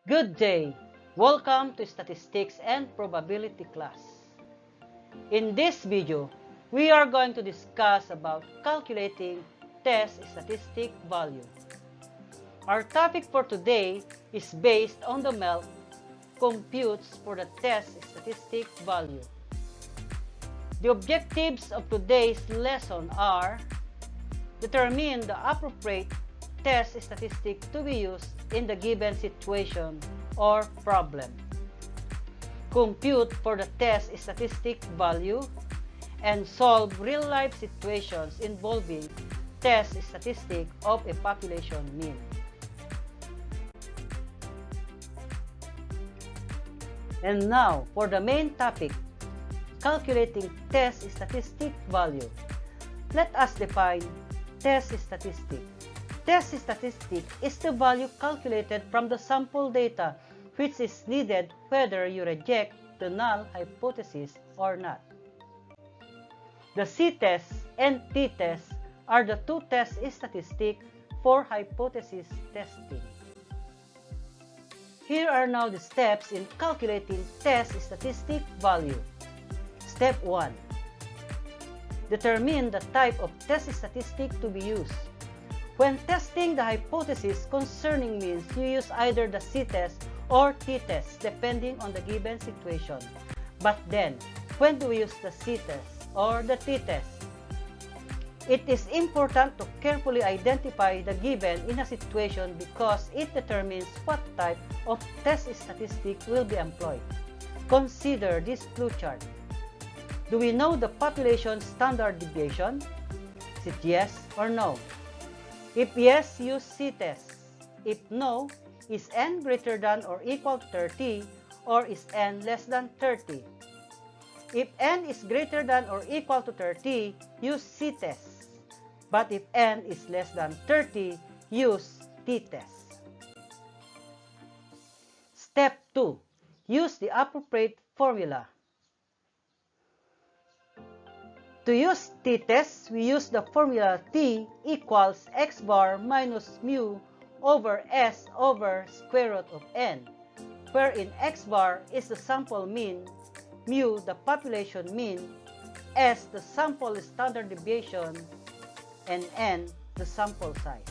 Good day! Welcome to Statistics and Probability class. In this video, we are going to discuss about calculating test statistic value. Our topic for today is based on the MELC computes for the test statistic value. The objectives of today's lesson are: determine the appropriate test statistic to be used in the given situation or problem, compute for the test statistic value, and solve real-life situations involving test statistic of a population mean. And now for the main topic, calculating test statistic value. Let us define test statistic. Test statistic is the value calculated from the sample data which is needed whether you reject the null hypothesis or not. The C-test and T-test are the two test statistics for hypothesis testing. Here are now the steps in calculating test statistic value. Step 1. Determine the type of test statistic to be used. When testing the hypothesis concerning means, you use either the C-test or T-test depending on the given situation. But then, when do we use the C-test or the T-test? It is important to carefully identify the given in a situation because it determines what type of test statistic will be employed. Consider this flowchart. Do we know the population standard deviation? Is it yes or no? If yes, use C-test. If no, is n greater than or equal to 30 or is n less than 30? If n is greater than or equal to 30, use C-test. But if n is less than 30, use T-test. Step 2. Use the appropriate formula. To use T-test, we use the formula T equals x bar minus mu over S over square root of n, wherein x bar is the sample mean, mu the population mean, S the sample standard deviation, and n the sample size.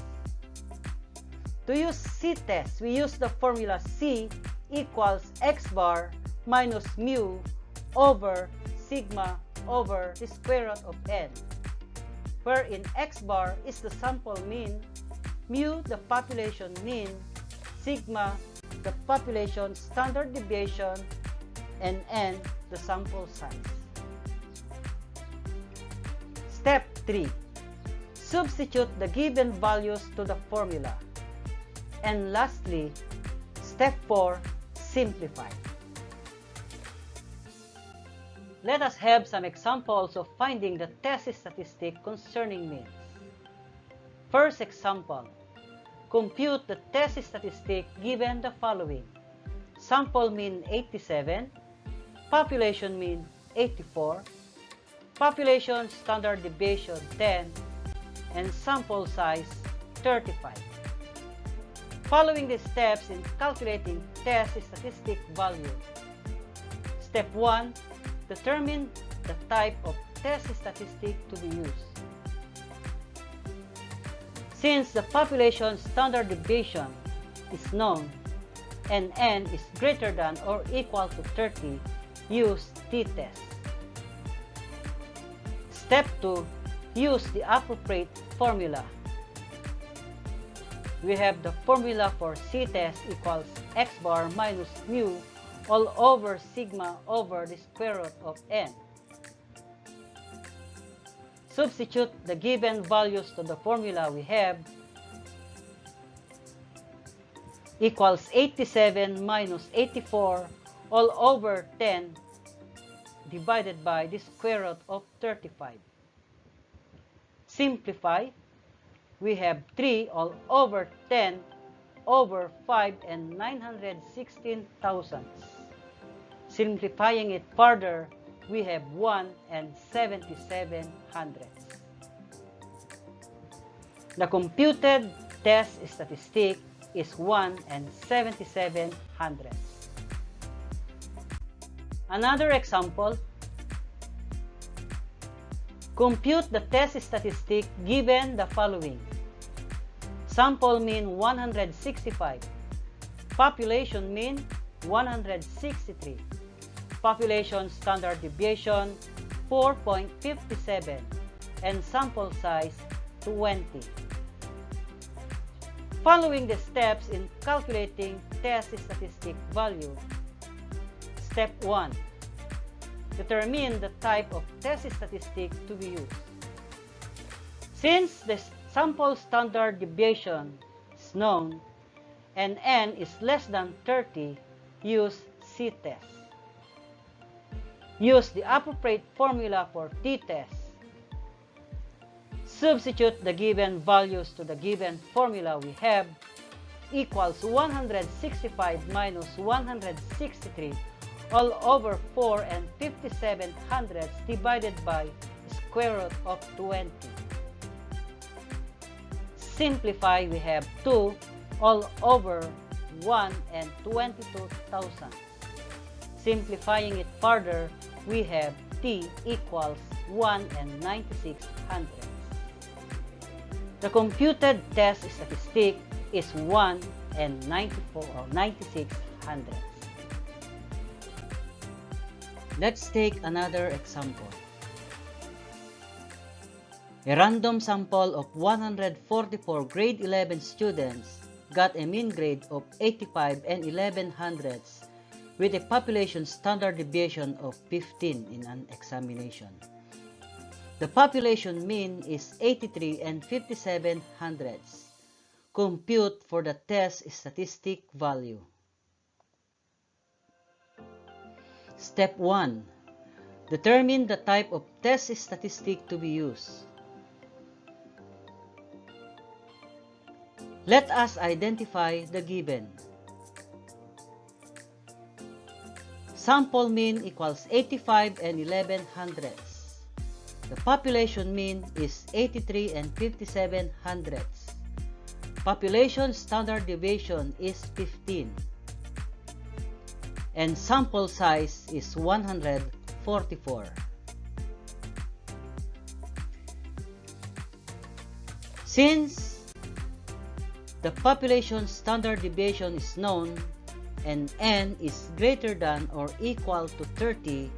To use C-test, we use the formula C equals x bar minus mu over sigma over the square root of n, wherein x bar is the sample mean, mu the population mean, sigma the population standard deviation, and n the sample size. Step 3. Substitute the given values to the formula. And lastly, step 4. Simplify. Let us have some examples of finding the test statistic concerning means. First example, compute the test statistic given the following: sample mean 87, population mean 84, population standard deviation 10, and sample size 35. Following the steps in calculating test statistic value. Step 1. Determine the type of test statistic to be used. Since the population standard deviation is known and n is greater than or equal to 30, use T-test. Step 2. Use the appropriate formula. We have the formula for C-test equals x bar minus mu all over sigma over the square root of n. Substitute the given values to the formula we have equals 87 minus 84 all over 10 divided by the square root of 35. Simplify. We have 3 all over 10 over 5 and 916 thousandths. Simplifying it further, we have 1 and 77 hundredths. The computed test statistic is 1 and 77/100. Another example, compute the test statistic given the following. Sample mean 165, population mean 163, population standard deviation 4.57, and sample size 20. Following the steps in calculating test statistic value. Step 1. Determine the type of test statistic to be used. Since the sample standard deviation is known and n is less than 30, use C-test. Use the appropriate formula for t-test. Substitute the given values to the given formula we have equals 165 minus 163 all over 4 and 57/100 divided by square root of 20. Simplify, we have 2 all over 1 and 22,000. Simplifying it further, we have t equals 1 and 96/100. The computed test statistic is 1 and 96/100. Let's take another example. A random sample of 144 grade 11 students got a mean grade of 85 and 11/100 with a population standard deviation of 15 in an examination. The population mean is 83 and 57/100. Compute for the test statistic value. Step 1. Determine the type of test statistic to be used. Let us identify the given. Sample mean equals 85 and 11/100. The population mean is 83 and 57/100. Population standard deviation is 15. And sample size is 144. Since the population standard deviation is known and n is greater than or equal to 30,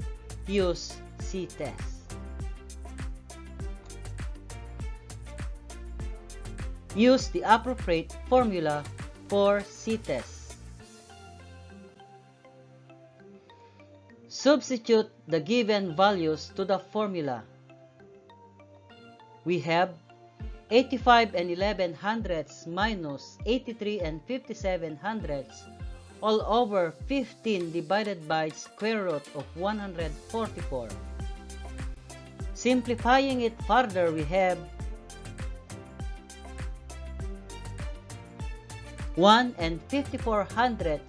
use C-test. Use the appropriate formula for C-test. Substitute the given values to the formula. We have 85 and 11/100 minus 83 and 57/100 all over 15 divided by square root of 144. Simplifying it further, we have 1 and 54/100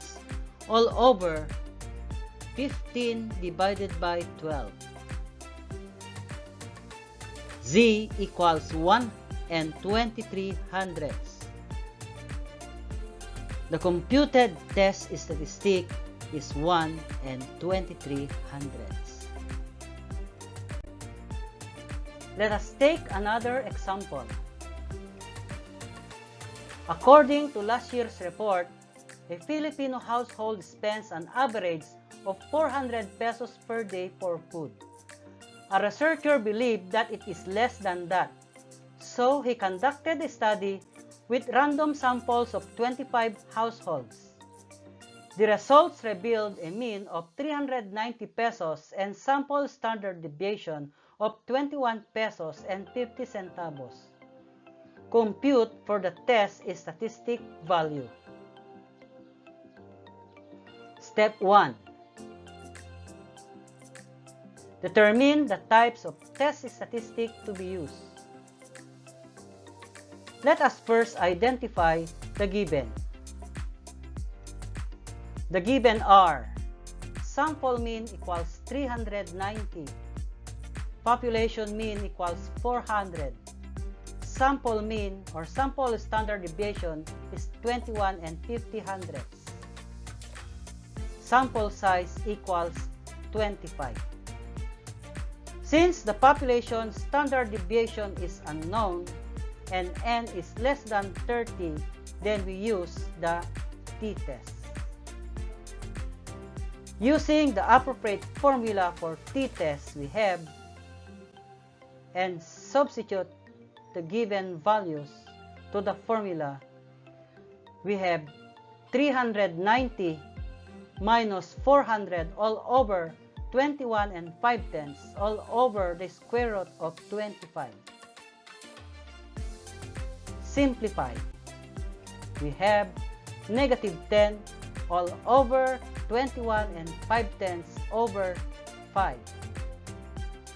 all over 15 divided by 12. Z equals 1 and 23/100. The computed test statistic is 1 and 23/100. Let us take another example. According to last year's report, a Filipino household spends an average of 400 pesos per day for food. A researcher believed that it is less than that, so he conducted a study with random samples of 25 households. The results revealed a mean of 390 pesos and sample standard deviation of 21 pesos and 50 centavos. Compute for the test statistic value. Step 1. Determine the types of test statistic to be used. Let us first identify the given. The given are sample mean equals 390, population mean equals 400, sample mean or sample standard deviation is 21 and 50/100. Sample size equals 25. Since the population standard deviation is unknown and n is less than 30, then we use the t-test. Using the appropriate formula for t-test, we have and substitute the given values to the formula. We have 390 minus 400 all over 21 and 5/10 all over the square root of 25. Simplify. We have negative 10 all over 21 and 5/10 over 5.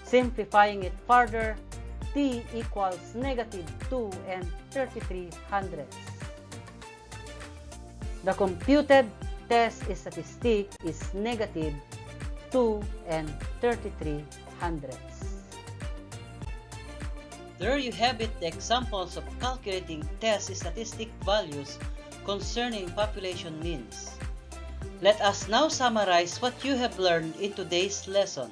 Simplifying it further, t equals negative 2 and 33/100. The computed test statistic is negative 2 and 33/100. There you have it, the examples of calculating test statistic values concerning population means. Let us now summarize what you have learned in today's lesson.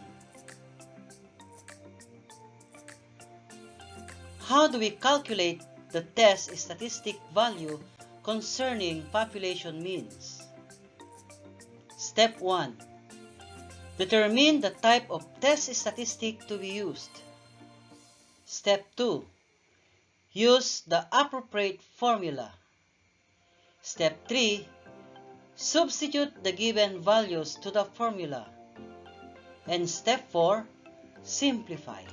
How do we calculate the test statistic value concerning population means? Step 1. Determine the type of test statistic to be used. Step 2. Use the appropriate formula. Step 3. Substitute the given values to the formula. And step 4. Simplify.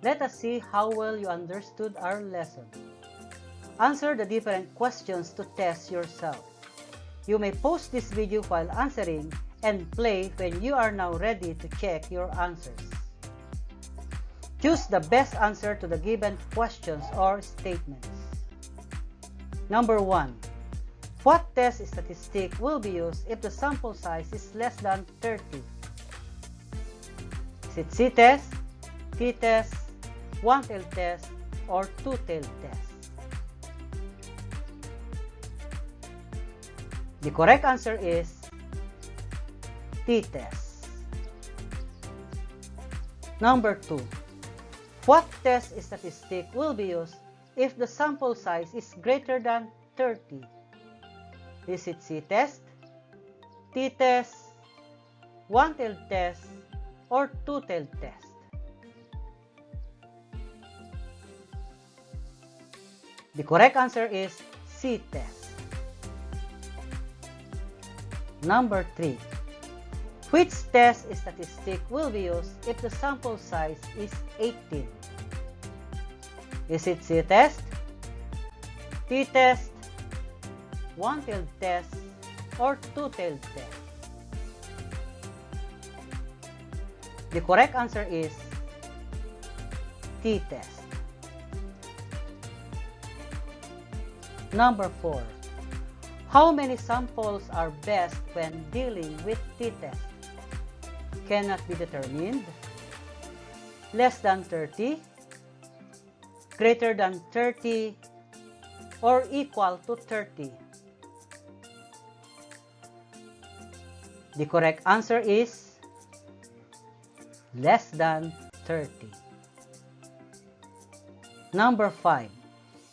Let us see how well you understood our lesson. Answer the different questions to test yourself. You may pause this video while answering and play when you are now ready to check your answers. Choose the best answer to the given questions or statements. Number 1. What test statistic will be used if the sample size is less than 30? Is it C-test, T-test, one-tailed test, or two-tailed test? The correct answer is t-test. Number 2. What test statistic will be used if the sample size is greater than 30? Is it C-test, T-test, one-tailed test, or two-tailed test? The correct answer is C-test. Number 3. Which test statistic will be used if the sample size is 18? Is it C-test, T-test, one-tailed test, or two-tailed test? The correct answer is T-test. Number 4. How many samples are best when dealing with t-test? Cannot be determined. Less than 30, greater than 30, or equal to 30. The correct answer is less than 30. Number 5.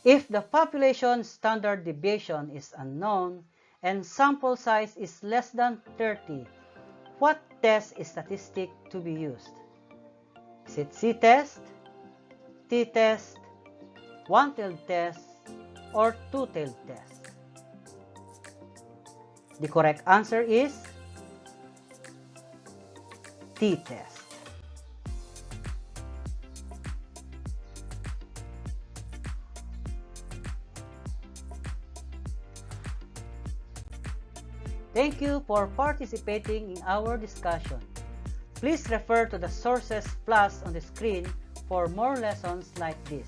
If the population standard deviation is unknown and sample size is less than 30, what test statistic to be used? Is it C-test, T-test, one-tailed test, or two-tailed test? The correct answer is T-test. Thank you for participating in our discussion. Please refer to the sources plus on the screen for more lessons like this.